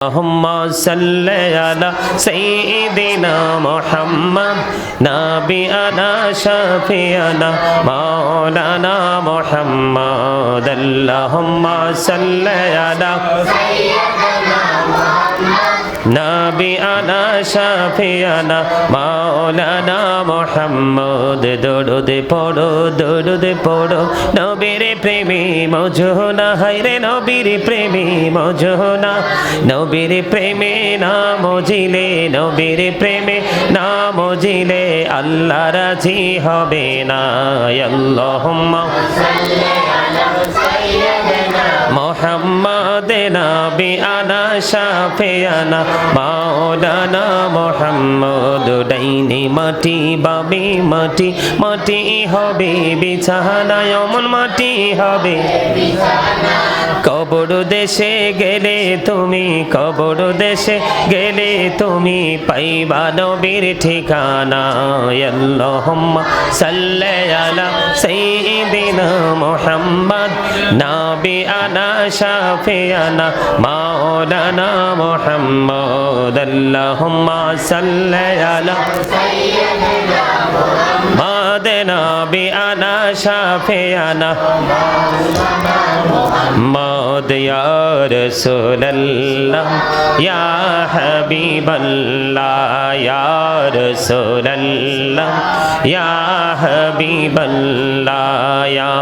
اللهم صل على سيدنا محمد نبينا شفيعنا مولانا محمد اللهم صل على سيدنا محمد نبينا شفيعنا مولانا محمد দরুদ পড়ো নবীর প্রেমে মজনা হায়রে নবীর প্রেমে মজনা নবীর প্রেমে না মজিলে নবীর প্রেমে না মজিলে আল্লাহ রাজি হবে না আল্লাহুম্মা সাল্লি আলা সাইয়্যিদিনা মুহাম্মাদ নাবিয়ানা শাফিয়ানা মাওলানা মুহাম্মদ ডাইনে মাটি বামে মাটি মাটি হবে বিছানা এমন মাটি হবে বিছানা কবর দেশে গেলে তুমি কবর দেশে গেলে তুমি পাইবা নবীর ঠিকানা আল্লাহুম্মা সাল্লি আলা সাইয়্যিদিনা মুহাম্মদ নাবিয়ানা শাফিয়ানা মাওলানা মুহাম্মদ আল্লাহুম্মা সাল্লি আলা সাইয়্যিদিনা মুহাম্মদ নাবিয়ানা শাফিয়ানা محمد يا رسول الله يا حبيب الله يا رسول الله يا حبيب الله يا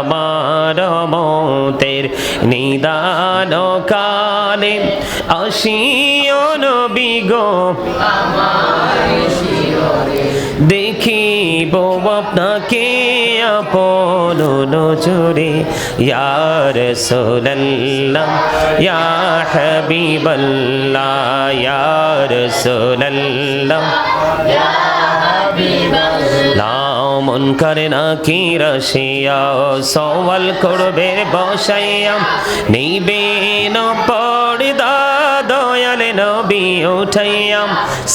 মারমতের নিদান কালে আসিও নবী গো আমার শিররে দেখিব আপনাকে আপন নজরে ইয়া রাসূলুল্লাহ ইয়া হাবিবাল্লাহ ইয়া রাসূলুল্লাহ ইয়া হাবিবাল্লাহ মন করে না কি রসিয়া সওয়াল করবে বসাইয়া নিবেন পর্দা দয়াল নবী উঠাইয়া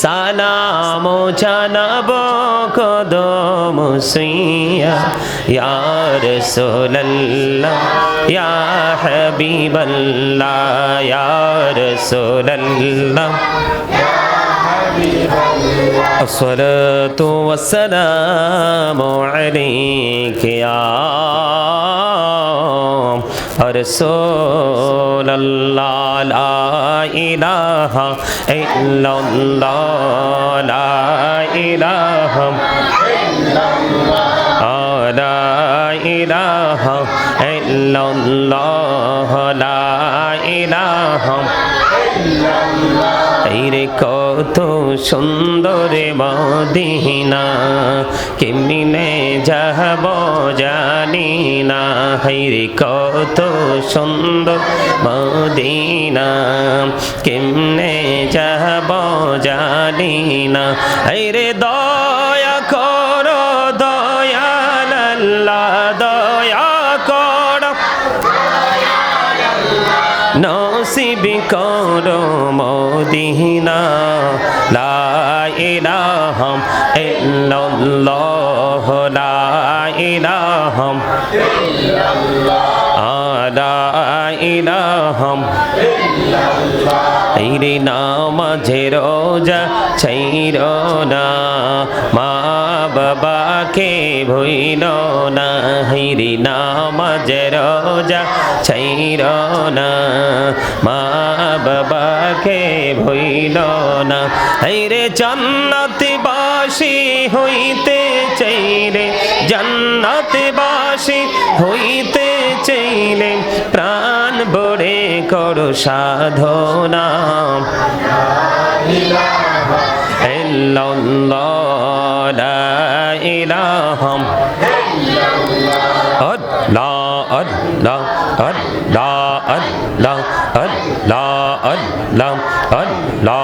সালাম জানাব কদম সুইয়া ইয়া রাসূলুল্লাহ ইয়া হাবিবাল্লাহ ইয়া রাসূলুল্লাহ الصلاة والسلام عليك يا رسول الله لا إله إلا الله لا إله إلا الله لا إله إلا الله لا إله إلا الله রে কত সুন্দর মদিনা কেমনে যাব জানি না রে কত সুন্দর মদিনা কেমনে যাব জানি না রে দয়া করো দয়াল আল্লাহ দয়া করো নসিব করো মদিনা লা ইলাহা ইল্লাল্লাহ লা ইলাহা ইল্লাল্লাহ লা ইলাহা ইল্লাল্লাহ রে নামাজে রোজা ছাইরো না মা বাবাকে ভুইল না রে নামাজে রোজা ছাইরো না মা বাবাকে ভুইল না রে জান্নাতবাসী হইতে চাইলে জান্নাতবাসী হইতে চাইলে প্রাণ ভরে করো সাধনা ইল্লাল্লাহ লা ইলাহা ইল্লাল্লাহ আল্লাহ আল্লাহ আল্লাহ আল্লাহ আল্লাহ আল্লাহ আল্লাহ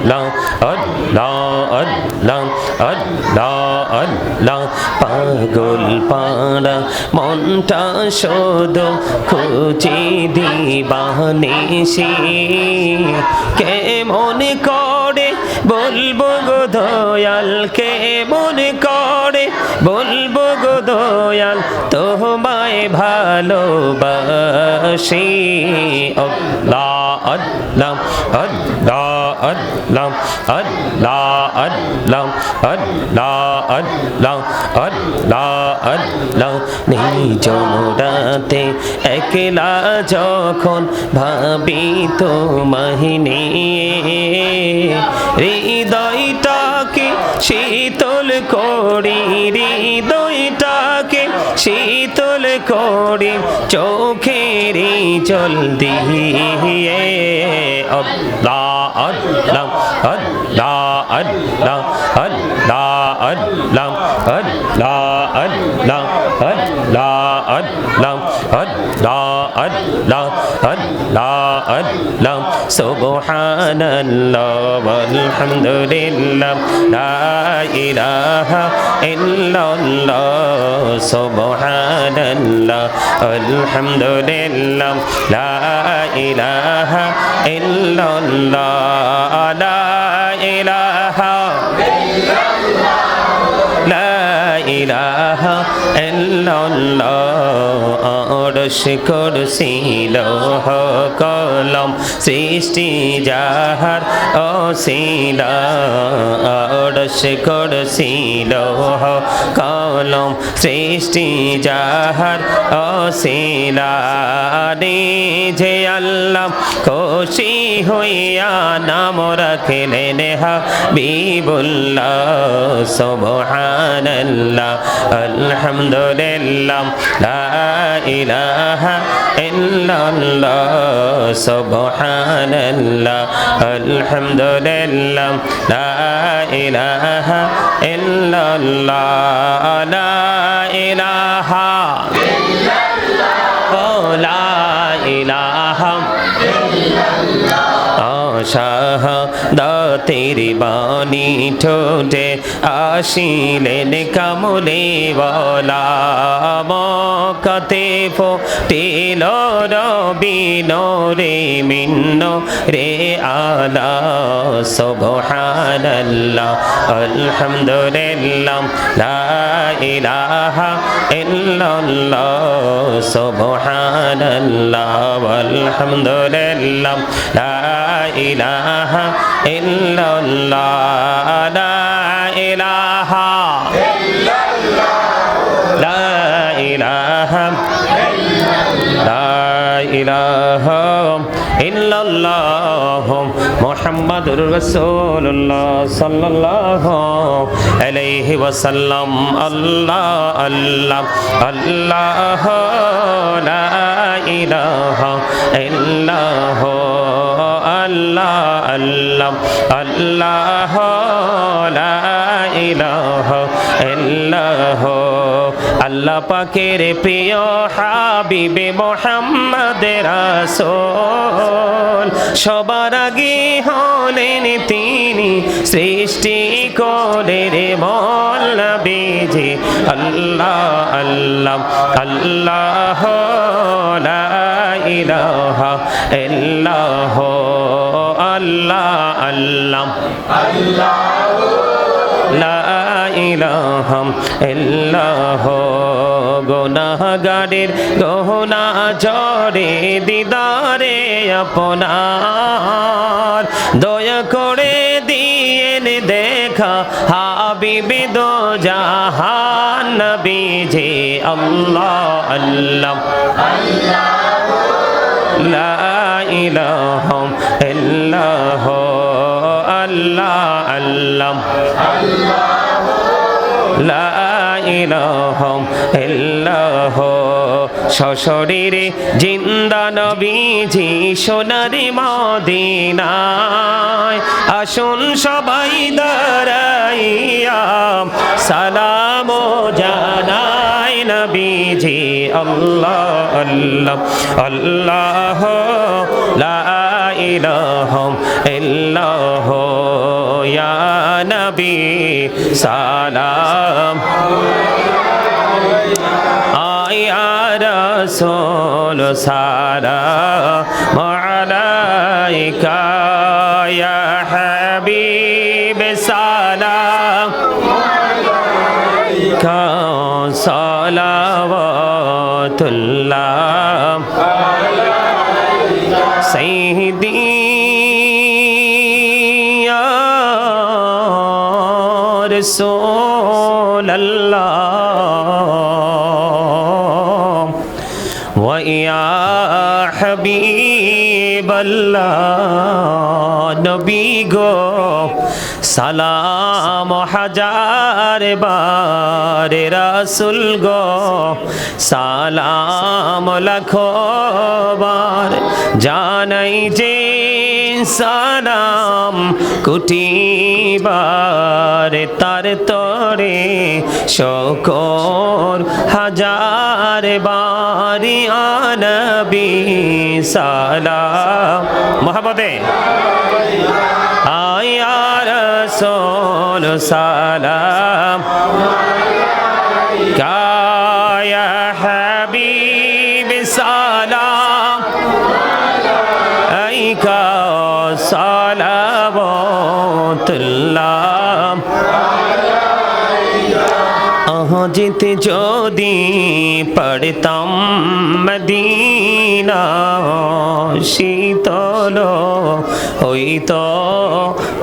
আল্লাহ আল্লাহ আল্লাহ আল্লাহ আল্লাহ পাগল পাড়া মনটা শুধু খুঁজে দিবানিসি কেমন করে বলবো গো দয়াল কেমন করে বলবো গো দয়াল তোমায় ভালোবাসি আল্লাহ আল্লাহ আল্লাহ আল্লাহ আল্লাহ আল্লাহ আল্লাহ আল্লাহ আল্লাহ আল্লাহ নির্জনরাতে একলা যখন ভাবি তোমায় নিয়ে হৃদয়টাকে শীতল করি হৃদয়টাকে শীতল করি চোখেরই জল দিয়ে আল্লাহ আল্লাহ আল্লাহ আল্লাহ আল্লাহ আল্লাহ আল্লাহ আল্লাহ আল্লাহ আল্লাহ আল্লাহ আল্লাহ আল্লাহ আল্লাহ সুবহানাল্লাহ ওয়ালহামদুলিল্লাহ লা ইলাহা ইল্লাল্লাহ সুবহানাল্লাহ আলহামদুলিল্লাহ লা ইলাহা ইল্লাল্লাহ লা ইলাহা লা ইলাহা ইল্লাল্লাহ আরশ কুরসি লৌহ কলম সৃষ্টি যাহার অসিলা আরশ কুরসি লৌহ কলম সৃষ্টি যাহার অসিলা নিজে আল্লাহ খুশি হইয়া নাম রাখলেন হাবিবুল্লাহ সুবহানাল্লাহ আলহামদুলিল্লাহ লা ইলাহা ইল্লাল্লাহ সুবহানাল্লাহ আলহামদুলিল্লাহ লা ইলাহা ইল্লাল্লাহ লা ইলাহা ইল্লাল্লাহ লা ইলাহা শাহাদাতের বাণী ঠোঁটে আসিলেন কামলে ওয়ালা মক্কাতে ফুটিল রবি নূরে মিন্ন রে আলা সুবহানাল্লাহ আলহামদুলিল্লাহ লা ইলাহা ইল্লাল্লাহ সুবহানাল্লাহ আলহামদুলিল্লাহ লা ইলাহা ইল্লাল্লাহ লা ইলাহা ইল্লাল্লাহ লা ইলাহা লা ইলাহা ইল্লাল্লাহ মুহাম্মাদুর রাসূলুল্লাহ সাল্লাল্লাহু আলাইহি ওয়াসাল্লাম আল্লাহ আল্লাহ আল্লাহ লা ইলাহা ইল্লাল্লাহ আল্লাহ আল্লাহ আল্লাহ লা ইলাহা ইল্লাল্লাহ আল্লাহ পাকের প্রিয় হাবিবে মুহাম্মদ রাসূল সবার আগে হলেন তিনি সৃষ্টি করের মূল নবীজি আল্লাহ আল্লাহ আল্লাহ লা ইলাহা ইল্লাল্লাহ আল্লাহ আল্লাহ আল্লাহ লা ইলাহা ইল্লাল্লাহ গুনাহগারের গহনা ঝরে দিদারে আপনার দয়া করে দিয়েন দেখা হাবিবে দো জাহান নবীজি আল্লাহ আল্লাহ আল্লাহ লা ইলাহা ইল্লাল্লাহ আল্লাহ আল্লাহ লা ইলাহা ইল্লাল্লাহ সশরীরে জিন্দা নবীজি সোনার মদিনায় আসুন সবাই দাঁড়াইয়া সালাম জানাই নবীজি আল্লাহ আল্লাহ আল্লাহ লা ইলাহা ইল্লাল্লাহ ইয়া নবী সালাম আয়া রাসূল সালাম আলাইকা ইয়া হাবিব সালাম আলাইকা সালাওয়াতুল্লাহ সাইয়্যিদি রাসূলাল্লাহ ওয়া ইয়া হাবিবাল্লাহ নবী গো সালাম হাজার বার রাসূল গো সালাম লাখো বার জানাই যে সালাম কোটি বার তার তরে শকর হাজার বারি নবী সালাম মোহাম্মদে আয়া রাসূল সালাম কায়া হাবিব সালাম আইকা সালাওয়াতুল্লাহ যেতে যদি পড়তাম মদিনা শীতল হইত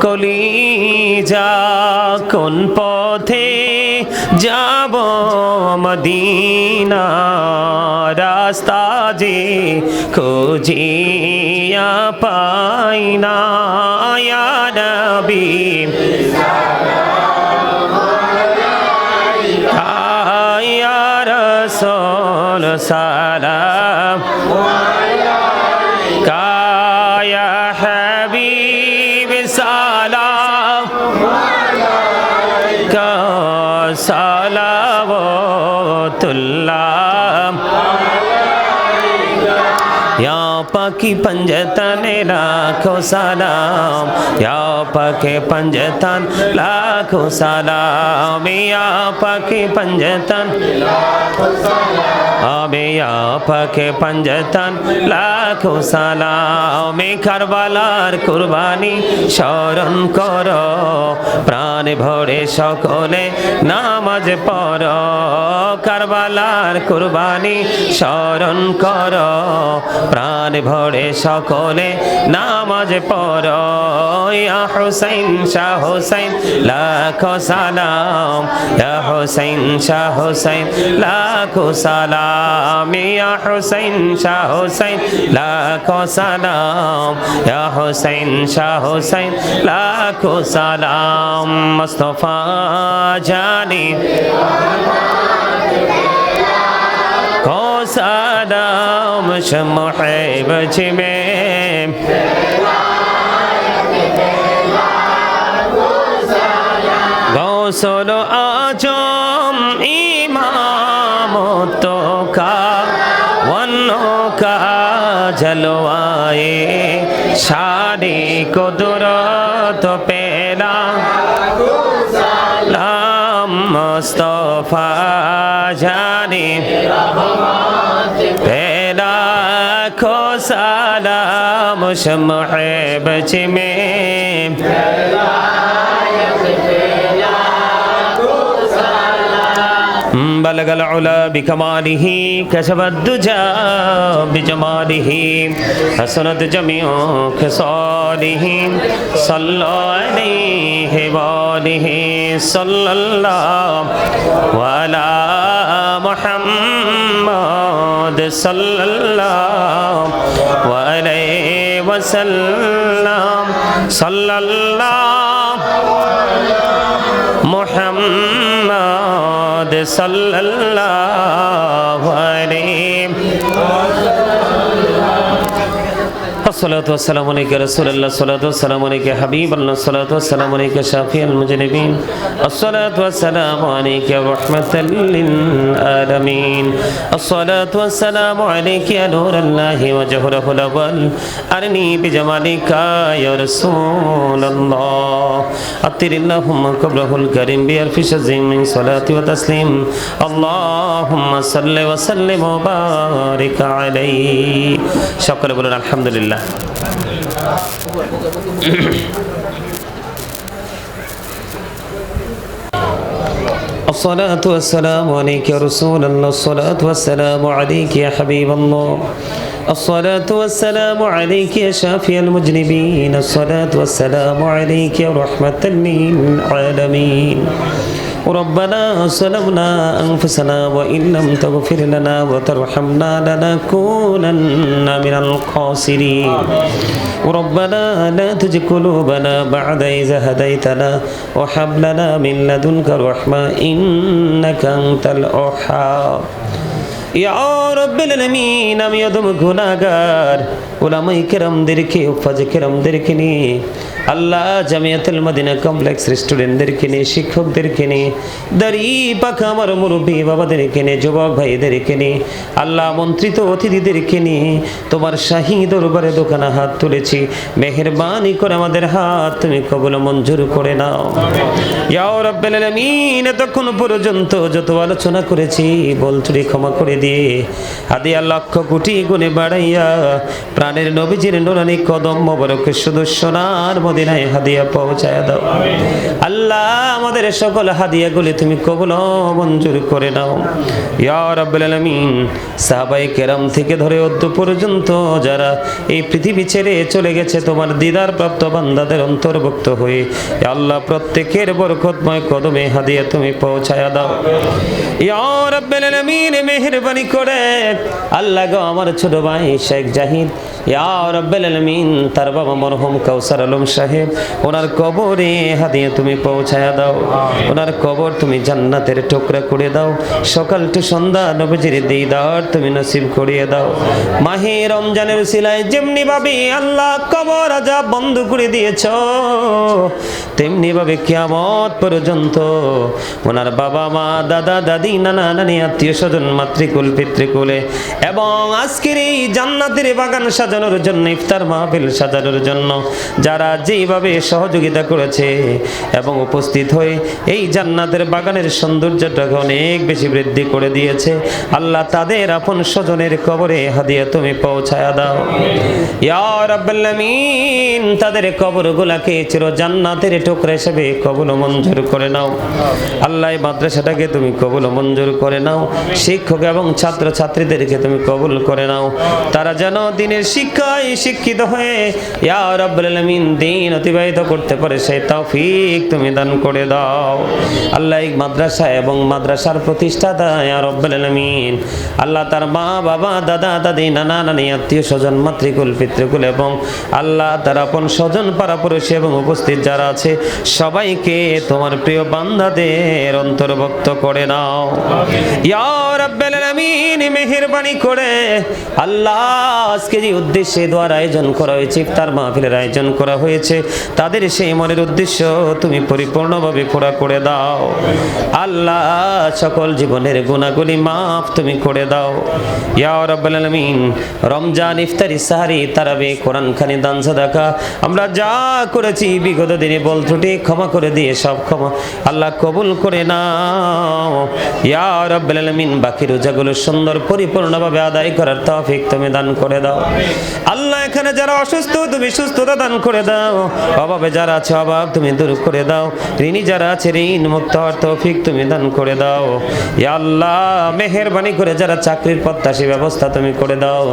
কলিজা কোন পথে যাব মদিনা রাস্তা যে খুঁজিয়া পাই না ইয়া নবী ইয়া রাসূল সালাম কায়া হাবিব সালাম কা সালাওয়াতুল্লাহ या पाकी पंजतन लाखों सलाम या पाके पंजतन लाखों सलाम या पाके पंजतन आबे या पाके पंजतन लाखों सलाम करबालार कुरबानी शरण करो प्राण भरे सकले नामाज पढ़ो करबालार कुरबानी शरण करो प्राण भरे सकले नामाज पढ़ो या हुसैन शाह हुसैन लाखों सलाम या हुसैन शाह हुसैन लाखों सलाम या हुसैन शाह हुसैन लाखों सलाम या हुसैन शाह हुसैन लाखों सलाम मुस्तफा जानी को सलाम शमुहैब में गौसुल आजम इमाम तो का वनो का जलवाए शादी कुदरत पेला मुस्तफा जानी पेला को सलाम शमुहैब में بلغ العلا بكماله كشف الدجى بجماله حسنت جميع خصاله صلى عليه وآله صلى الله وعلى محمد صلى الله وعليه وسلم صلى الله محمد صلى الله عليه الصلاة والسلام عليك رسول الله الصلاة والسلام عليك حبيب الله الصلاة والسلام عليك شافي المذنبين الصلاة والسلام عليك رحمة للعالمين الصلاة والسلام عليك يا نور الله وجهره الأول أرني بجمالك يا رسول الله أطر اللهم قبره الكريم بألف شزين من صلاة وتسليم اللهم صل وسلم وبارك عليه شكرا بلنا الحمد لله الصلاة والسلام عليك يا رسول الله الصلاة والسلام عليك يا حبيب الله الصلاة والسلام عليك يا شافي المذنبين الصلاة والسلام عليك يا رحمة للعالمين ربنا ظلمنا أنفسنا وإن لم تغفر لنا وترحمنا لنكونن من الخاسرين ربنا لا تزغ قلوبنا بعد إذ هديتنا وهب لنا من لدنك رحمة إنك أنت الوهاب ইয়া রাব্বিল আলামিন আমি অদম গুনাহগার উলামায়ে কেরামদেরকে উফাজে কেরামদেরকে নিয়ে আল্লাহ জামিয়াতুল মদিনা কমপ্লেক্স স্টুডেন্টদেরকে নিয়ে শিক্ষকদেরকে নিয়ে দাড়ি পাকা আমার মুরব্বী বাবাদেরকে নিয়ে যুবক ভাইদেরকে নিয়ে আল্লাহ আমন্ত্রিত অতিথিদেরকে নিয়ে তোমার শাহী দরবারে দোকানে হাত তুলেছি মেহেরবানি করে আমাদের হাত তুমি কবুল মঞ্জুর করে নাও ইয়া রাব্বিল আলামিন এতক্ষণ পর্যন্ত যত আলোচনা করেছি বল ত্রুটি ক্ষমা করে দিয়ে হাদিয়া লক্ষ কোটি গুণে বাড়াইয়া প্রাণের নবীজির নুরানি কদম মোবারকের শুধু সোনার মদিনায় হাদিয়া পৌঁছায়া দাও আল্লাহ আমাদের সকল হাদিয়াগুলি তুমি কবুল মঞ্জুর করে নাও ইয়া রাব্বুল আলামিন সাহাবায়ে কেরাম থেকে ধরে অদ্য পর্যন্ত যারা এই পৃথিবী ছেড়ে চলে গেছে তোমার দিদার প্রাপ্ত বান্দাদের অন্তর্ভুক্ত হয়ে আল্লাহ প্রত্যেকের বরকতময় কদমে হাদিয়া তুমি পৌঁছায়া দাও ইয়া রাব্বুল আলামিন মেহেরবানি করে আল্লাহ গো আমার ছোট ভাই শেখ জাহিদ ইয়া রাব্বুল আলামিন তার বাবা মরহুম কাউসার আলম সাহেব ওনার কবরে হাদিয়া তুমি পৌঁছায়া দাও ওনার কবর তুমি জান্নাতের টুকরা করে দাও সকাল টু সন্ধ্যা নবীজির দিদার তুমি নসিব করিয়ে দাও মাহে রমজানের উসিলায় যেমনি ভাবে আল্লাহ কবর আযাব বন্ধ করে দিয়েছো তেমনি ভাবে কিয়ামত পর্যন্ত ওনার বাবা মা দাদা দাদি নানা নানি আত্মীয় স্বজন মাতৃকুল পিতৃকুলে এবং আজকের এই জান্নাতের বাগান সাজানোর জন্য ইফতার মাহফিল সাজানোর জন্য যারা যেভাবে সহযোগিতা করেছে এবং উপস্থিত হয়ে এই জান্নাতের বাগানের সৌন্দর্যটাকে অনেক বেশি বৃদ্ধি করে দিয়েছে আল্লাহ তাদের আপন স্বজনের কবরে হাদিয়া তুমি পৌঁছায়া দাও ইয়া রাব্বুল আলামিন তাদের কবরগুলোকে চির জান্নাতের টুকরা হিসেবে কবুল মঞ্জুর করে নাও আল্লাহ এই মাদ্রাসাটাকে তুমি কবুল মঞ্জুর করে নাও শিক্ষক এবং ছাত্র ছাত্রীদেরকে তুমি কবুল করে নাও তারা যেন দিনের শিক্ষায় শিক্ষিত হয়ে ইয়া রাব্বুল আলামিন দিন অতিবাহিত করতে পারে সেই তৌফিক তুমি দান করে দাও আল্লাহ এই মাদ্রাসা এবং মাদ্রাসার প্রতিষ্ঠাতা ইয়া রাব্বুল আলামিন আল্লাহ তার মা বাবা দাদা দাদি নানা নানি আত্মীয় স্বজন মাতৃকুল পিতৃকুল এবং আল্লাহ তার আপন স্বজন পাড়াপড়শি এবং উপস্থিত যারা আছে সবাইকে তোমার প্রিয় বান্দাদের অন্তর্ভুক্ত করে নাও ইয়া রাব্বুল আলামিন মেহেরবানি করে আল্লাহ আজকে যে উদ্দেশ্যে দোয়ার আয়োজন করা হয়েছে ইফতার মাহফিলের আয়োজন করা হয়েছে তাদের সেই মনের উদ্দেশ্য তুমি পরিপূর্ণভাবে পুরা করে দাও আল্লাহ সকল জীবনের গুনাহগুলি মাফ তুমি করে দাও ইয়া রাব্বুল আলামিন রমজান ইফতারি সাহারি তারাবি কোরআন খানি দান সাদাকা আমরা যা করেছি বিগত দিনে বল ত্রুটি ক্ষমা করে দিয়ে সব ক্ষমা আল্লাহ কবুল করে নাও ইয়া রাব্বুল আলামিন বাকি রোজাগুলো সুন্দর পরিপূর্ণভাবে আদায় করার তৌফিক তুমি দান করে দাও আল্লাহ এখানে যারা অসুস্থ তুমি সুস্থতা দান করে দাও অভাবে যারা আছে অভাব তুমি দূর করে দাও ঋণী যারা আছে ঋণ মুক্ত হওয়ার তৌফিক তুমি দান করে দাও ইয়া আল্লাহ মেহেরবানি করে যারা চাকরির প্রত্যাশী ব্যবস্থা তুমি করে দাও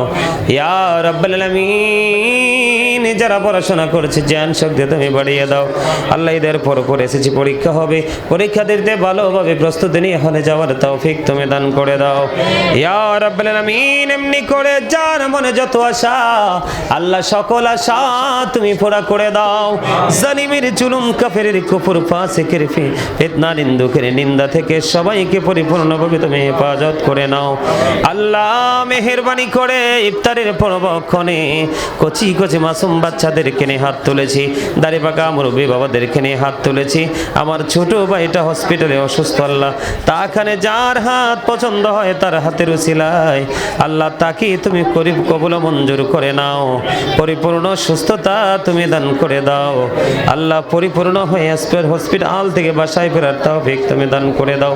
ইয়া রাব্বুল আলামিন যারা পড়াশোনা করেছে জ্ঞান শক্তি তুমি বাড়িয়ে দাও আল্লাহ এদের পর এসেছি পরীক্ষা হবে পরীক্ষা দিতে ভালোভাবে প্রস্তুতি নিয়ে হলে যাওয়ার তৌফিক তুমি দান করে দাও ইয়া রাব্বুল আলামিন এমনি করে যার মনে যত আশা আল্লাহ সকল আশা তুমি পুরা করে দাও জালিমের জুলুম কাফেরের কুফর ফাসিকের ফিতনা নিন্দুকের নিন্দা থেকে সবাইকে পরিপূর্ণভাবে তুমি হেফাজত করে নাও আল্লাহ মেহেরবানি করে ইফতারের পূর্বক্ষণে কচি কচি মাসুম বাচ্চাদেরকে নিয়ে হাত তুলেছি দাড়ি পাকা মুরব্বী বাবাদেরকে নিয়ে হাত তুলেছি আমার ছোট ভাইটা হসপিটালে অসুস্থ আল্লাহ তাখানে যার হাত পছন্দ হয় তার হাতের উসিলায় আল্লাহ তাকে তুমি কবুল মঞ্জুর করে নাও পরিপূর্ণ সুস্থতা তুমি দান করে দাও আল্লাহ পরিপূর্ণ হয়ে হসপিটাল থেকে বাসায় ফেরার তৌফিক তুমি দান করে দাও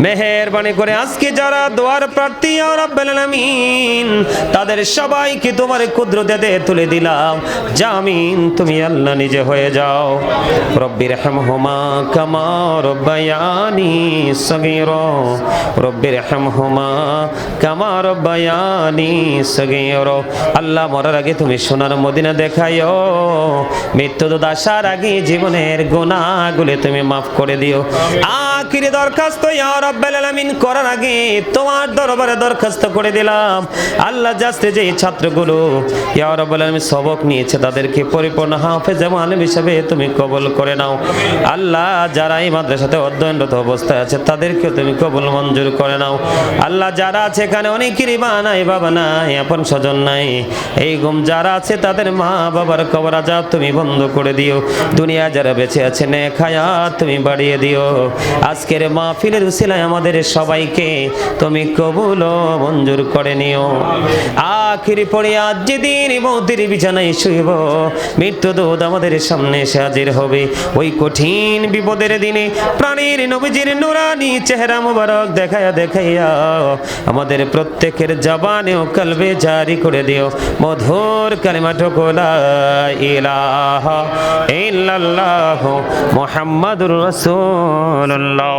মেহেরবানি করে আজকে যারা দোয়ার প্রার্থী ইয়া রাব্বুল আলামিন তাদের সবাইকে তোমার কুদরতে তুলে দিলাম জামিন তুমি আল্লাহ নিজে হয়ে যাও। রব্বির হামহুমা কামা রব্বায়ানি সগীরা, রব্বির হামহুমা কামা রব্বায়ানি সগীরা। আল্লাহ মরার আগে তুমি সোনার মদিনা দেখাইও, মৃত্যু আসার আগে জীবনের গুনাহগুলো তুমি মাফ করে দিও। আখিরি দরখাস্ত ইয়া রাব্বাল আলামিন করার আগে তোমার দরবারে দরখাস্ত করে দিলাম, আল্লাহ জাস্তে যে ছাত্রগুলো ইয়া রাব্বাল আলামিন সবক নিয়েছে তাদেরকে পরিপূর্ণ হাফেজ এবং আলেম হিসেবে তুমি কবুল করে নাও। আল্লাহ যারা এই মাদ্রাসাতে অধ্যয়নরত অবস্থায় আছে তাদেরকে তুমি কবুল মঞ্জুর করে নাও। আল্লাহ যারা আছে এখানে অনেকেরই মা নাই, বাবা নাই, আপন স্বজন নাই, এই গুম যারা আছে তাদের মা বাবার কবর আযাব তুমি বন্ধ করে দিও। দুনিয়া যারা বেঁচে আছে নেক হায়াত তুমি বাড়িয়ে দিও। আজকের মাহফিলের উসিলায় আমাদের সবাইকে তুমি কবুল ও মঞ্জুর করে নিও। আখিরি পড়ে আজ যেদিন মৌতের বিছানায় শুইব, মৃত্যু দূত আমাদের সামনে এসে হাজির হবে, ওই কঠিন বিপদের দিনে প্রাণীর নবীজির নুরানি চেহারা মুবারক দেখাইয়া দেখাইয়া আমাদের প্রত্যেকের জবানে ও কলবে জারি করে দিও মধুর কালিমাটুকু লা ইলাহা ইল্লাল্লাহু মুহাম্মাদুর রাসূলুল্লাহ।